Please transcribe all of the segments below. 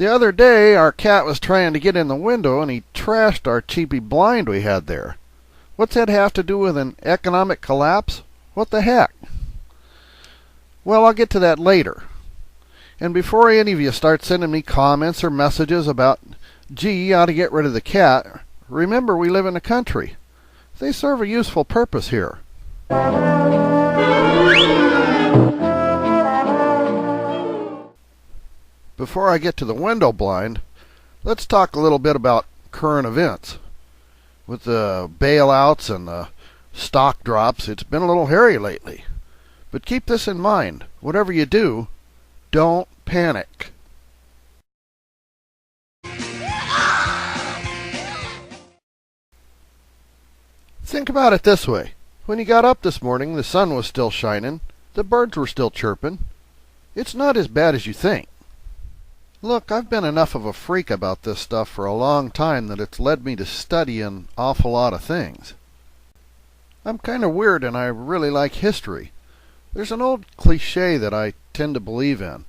The other day, our cat was trying to get in the window and he trashed our cheapy blind we had there. What's that have to do with an economic collapse? What the heck? Well, I'll get to that later. And before any of you start sending me comments or messages about, gee, you ought to get rid of the cat, remember we live in a country. They serve a useful purpose here. Before I get to the window blind, let's talk a little bit about current events. With the bailouts and the stock drops, it's been a little hairy lately. But keep this in mind. Whatever you do, don't panic. Think about it this way. When you got up this morning, the sun was still shining, the birds were still chirping. It's not as bad as you think. Look, I've been enough of a freak about this stuff for a long time that it's led me to study an awful lot of things. I'm kind of weird and I really like history. There's an old cliché that I tend to believe in.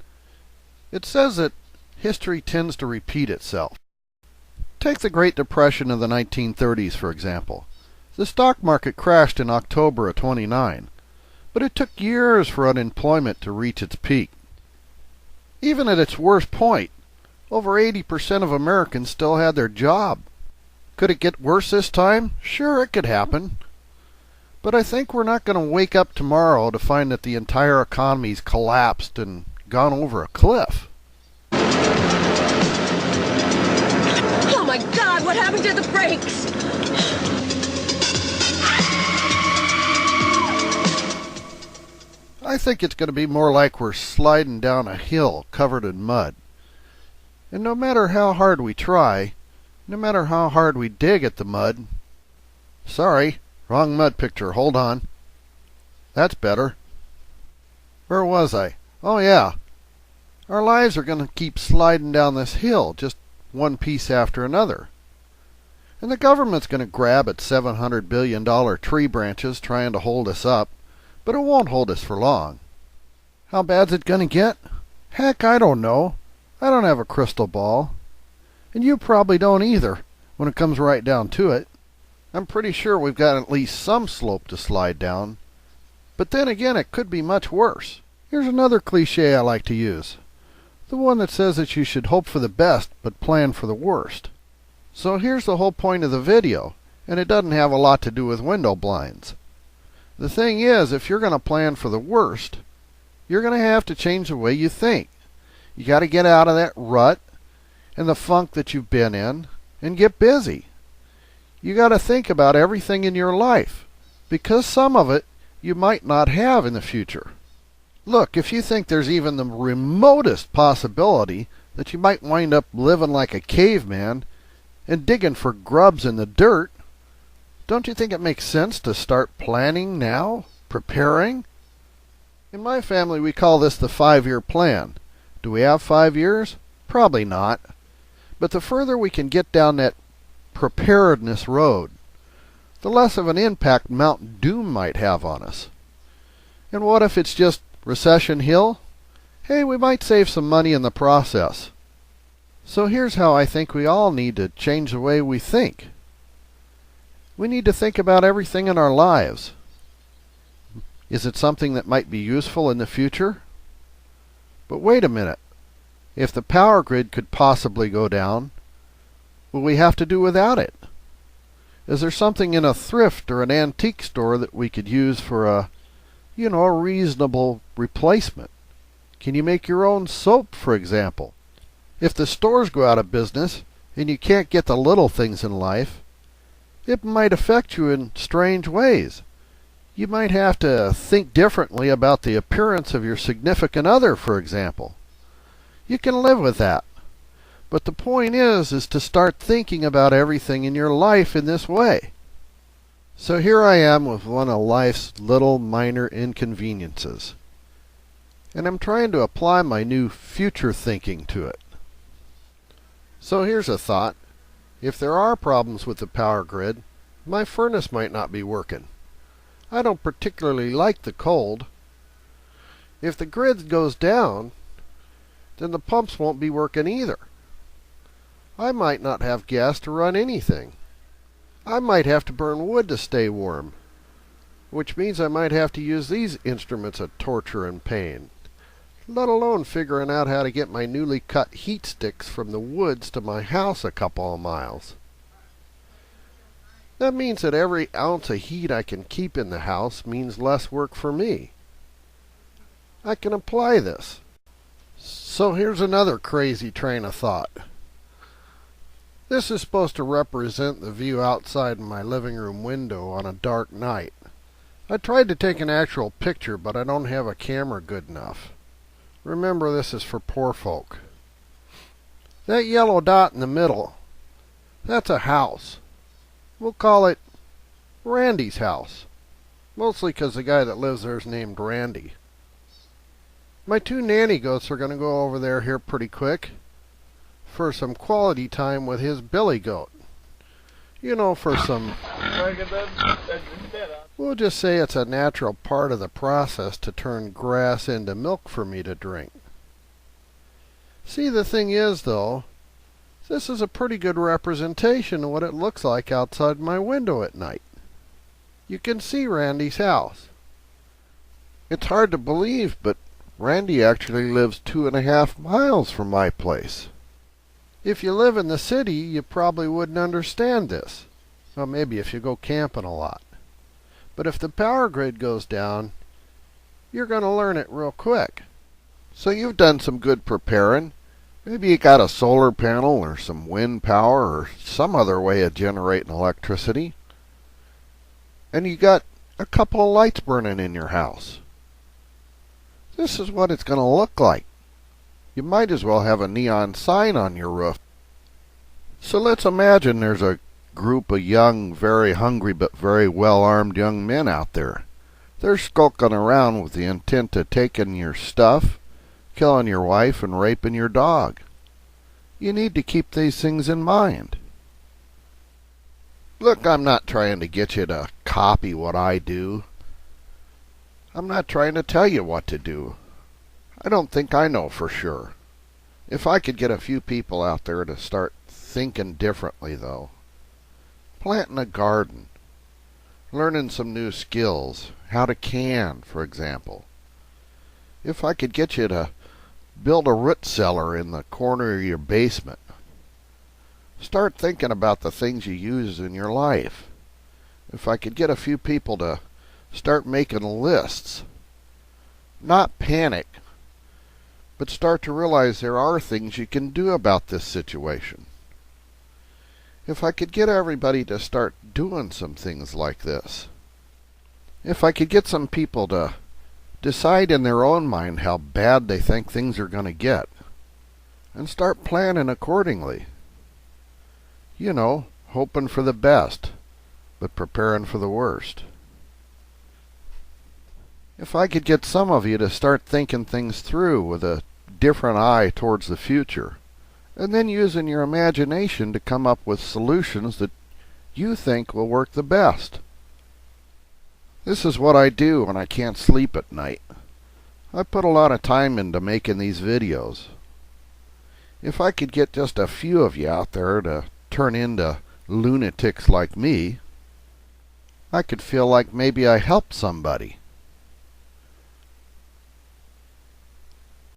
It says that history tends to repeat itself. Take the Great Depression of the 1930s, for example. The stock market crashed in October of '29, but it took years for unemployment to reach its peak. Even at its worst point, over 80% of Americans still had their job. Could it get worse this time? Sure, it could happen. But I think we're not going to wake up tomorrow to find that the entire economy's collapsed and gone over a cliff. Oh my God, what happened to the brakes? I think it's going to be more like we're sliding down a hill covered in mud. And no matter how hard we try, no matter how hard we dig at the mud... Sorry, wrong mud picture, hold on. That's better. Where was I? Oh yeah. Our lives are going to keep sliding down this hill, just one piece after another. And the government's going to grab at $700 billion tree branches trying to hold us up. But it won't hold us for long. How bad's it going to get? Heck, I don't know. I don't have a crystal ball. And you probably don't either, when it comes right down to it. I'm pretty sure we've got at least some slope to slide down. But then again, it could be much worse. Here's another cliché I like to use. The one that says that you should hope for the best, but plan for the worst. So here's the whole point of the video, and it doesn't have a lot to do with window blinds. The thing is, if you're going to plan for the worst, you're going to have to change the way you think. You got to get out of that rut and the funk that you've been in and get busy. You got to think about everything in your life, because some of it you might not have in the future. Look, if you think there's even the remotest possibility that you might wind up living like a caveman and digging for grubs in the dirt, don't you think it makes sense to start planning now? Preparing? In my family, we call this the 5-year plan. Do we have 5 years? Probably not. But the further we can get down that preparedness road, the less of an impact Mount Doom might have on us. And what if it's just Recession Hill? Hey, we might save some money in the process. So here's how I think we all need to change the way we think. We need to think about everything in our lives. Is it something that might be useful in the future? But wait a minute. If the power grid could possibly go down, will we have to do without it? Is there something in a thrift or an antique store that we could use for a reasonable replacement? Can you make your own soap, for example? If the stores go out of business and you can't get the little things in life, it might affect you in strange ways. You might have to think differently about the appearance of your significant other, for example. You can live with that. But the point is to start thinking about everything in your life in this way. So here I am with one of life's little minor inconveniences. And I'm trying to apply my new future thinking to it. So here's a thought. If there are problems with the power grid, my furnace might not be working. I don't particularly like the cold. If the grid goes down, then the pumps won't be working either. I might not have gas to run anything. I might have to burn wood to stay warm, which means I might have to use these instruments of torture and pain, let alone figuring out how to get my newly cut heat sticks from the woods to my house a couple of miles. That means that every ounce of heat I can keep in the house means less work for me. I can apply this. So here's another crazy train of thought. This is supposed to represent the view outside my living room window on a dark night. I tried to take an actual picture, but I don't have a camera good enough. Remember, this is for poor folk. That yellow dot in the middle, that's a house. We'll call it Randy's house, mostly 'cause the guy that lives there is named Randy. My two nanny goats are going to go over there here pretty quick for some quality time with his billy goat. You know, for some... We'll just say it's a natural part of the process to turn grass into milk for me to drink. See, the thing is, though, this is a pretty good representation of what it looks like outside my window at night. You can see Randy's house. It's hard to believe, but Randy actually lives 2.5 miles from my place. If you live in the city, you probably wouldn't understand this. Well, maybe if you go camping a lot. But if the power grid goes down, you're going to learn it real quick. So you've done some good preparing. Maybe you got a solar panel or some wind power or some other way of generating electricity. And you got a couple of lights burning in your house. This is what it's going to look like. You might as well have a neon sign on your roof. So let's imagine there's a group of young, very hungry but very well-armed young men out there. They're skulking around with the intent of taking your stuff, killing your wife, and raping your dog. You need to keep these things in mind. Look, I'm not trying to get you to copy what I do. I'm not trying to tell you what to do. I don't think I know for sure. If I could get a few people out there to start thinking differently, though. Planting a garden. Learning some new skills. How to can, for example. If I could get you to build a root cellar in the corner of your basement. Start thinking about the things you use in your life. If I could get a few people to start making lists. Not panic, but start to realize there are things you can do about this situation. If I could get everybody to start doing some things like this. If I could get some people to decide in their own mind how bad they think things are going to get, and start planning accordingly. You know, hoping for the best, but preparing for the worst. If I could get some of you to start thinking things through with a different eye towards the future, and then using your imagination to come up with solutions that you think will work the best. This is what I do when I can't sleep at night. I put a lot of time into making these videos. If I could get just a few of you out there to turn into lunatics like me, I could feel like maybe I helped somebody.